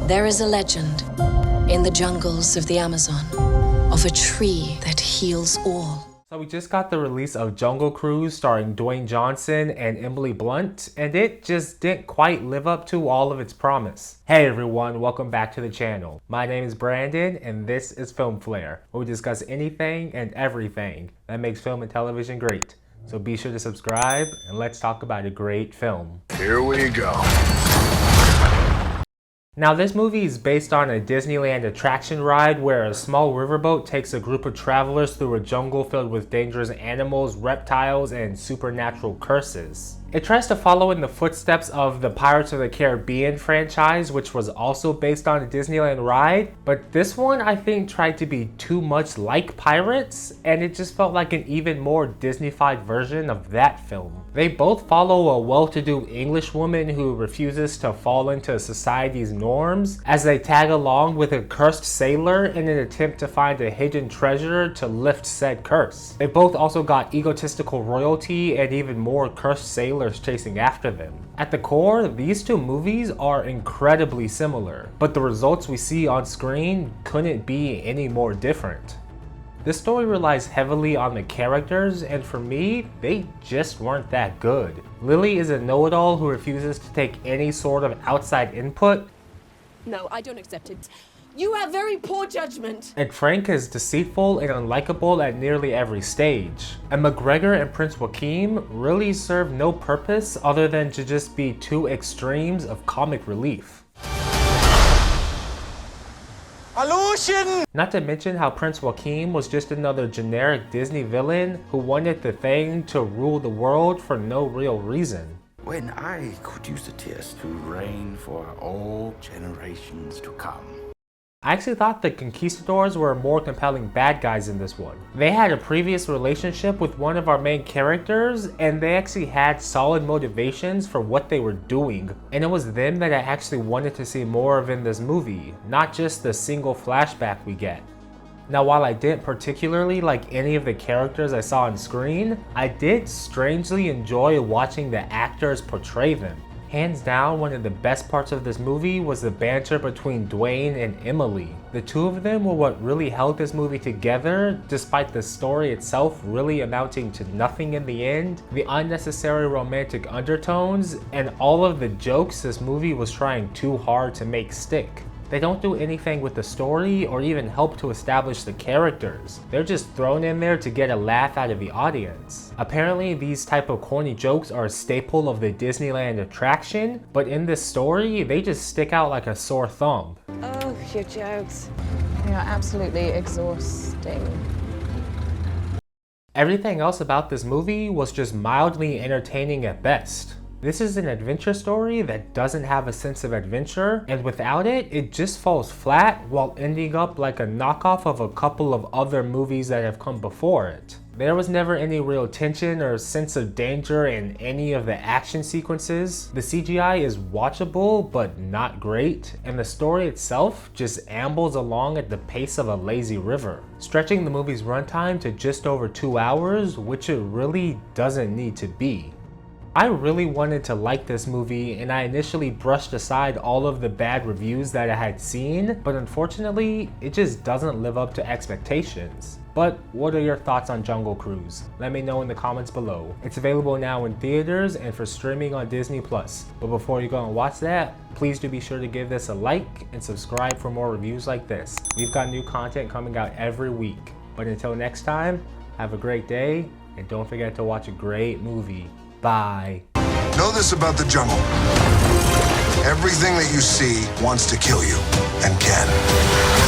There is a legend in the jungles of the Amazon of a tree that heals all. So we just got the release of Jungle Cruise starring Dwayne Johnson and Emily Blunt, and it just didn't quite live up to all of its promise. Hey everyone, welcome back to the channel. My name is Brandon and this is Film Flair, where we discuss anything and everything that makes film and television great. So be sure to subscribe and let's talk about a great film. Here we go. Now this movie is based on a Disneyland attraction ride where a small riverboat takes a group of travelers through a jungle filled with dangerous animals, reptiles, and supernatural curses. It tries to follow in the footsteps of the Pirates of the Caribbean franchise, which was also based on a Disneyland ride, but this one I think tried to be too much like Pirates, and it just felt like an even more Disney-fied version of that film. They both follow a well-to-do English woman who refuses to fall into society's norms as they tag along with a cursed sailor in an attempt to find a hidden treasure to lift said curse. They both also got egotistical royalty and even more cursed sailors chasing after them. At the core, these two movies are incredibly similar, but the results we see on screen couldn't be any more different. This story relies heavily on the characters, and for me, they just weren't that good. Lily is a know-it-all who refuses to take any sort of outside input. No, I don't accept it. You have very poor judgment. And Frank is deceitful and unlikable at nearly every stage. And McGregor and Prince Joachim really serve no purpose other than to just be two extremes of comic relief. Illusion! Not to mention how Prince Joachim was just another generic Disney villain who wanted the Thing to rule the world for no real reason. When I could use the tears to reign for all generations to come. I actually thought the Conquistadors were more compelling bad guys in this one. They had a previous relationship with one of our main characters, and they actually had solid motivations for what they were doing. And it was them that I actually wanted to see more of in this movie, not just the single flashback we get. Now while I didn't particularly like any of the characters I saw on screen, I did strangely enjoy watching the actors portray them. Hands down, one of the best parts of this movie was the banter between Dwayne and Emily. The two of them were what really held this movie together, despite the story itself really amounting to nothing in the end, the unnecessary romantic undertones, and all of the jokes this movie was trying too hard to make stick. They don't do anything with the story or even help to establish the characters. They're just thrown in there to get a laugh out of the audience. Apparently these type of corny jokes are a staple of the Disneyland attraction, but in this story, they just stick out like a sore thumb. Oh, your jokes. They are absolutely exhausting. Everything else about this movie was just mildly entertaining at best. This is an adventure story that doesn't have a sense of adventure, and without it, it just falls flat while ending up like a knockoff of a couple of other movies that have come before it. There was never any real tension or sense of danger in any of the action sequences. The CGI is watchable but not great, and the story itself just ambles along at the pace of a lazy river, stretching the movie's runtime to just over 2 hours, which it really doesn't need to be. I really wanted to like this movie, and I initially brushed aside all of the bad reviews that I had seen, but unfortunately, it just doesn't live up to expectations. But what are your thoughts on Jungle Cruise? Let me know in the comments below. It's available now in theaters and for streaming on Disney+. But before you go and watch that, please do be sure to give this a like and subscribe for more reviews like this. We've got new content coming out every week. But until next time, have a great day, and don't forget to watch a great movie. Bye. Know this about the jungle. Everything that you see wants to kill you, and can.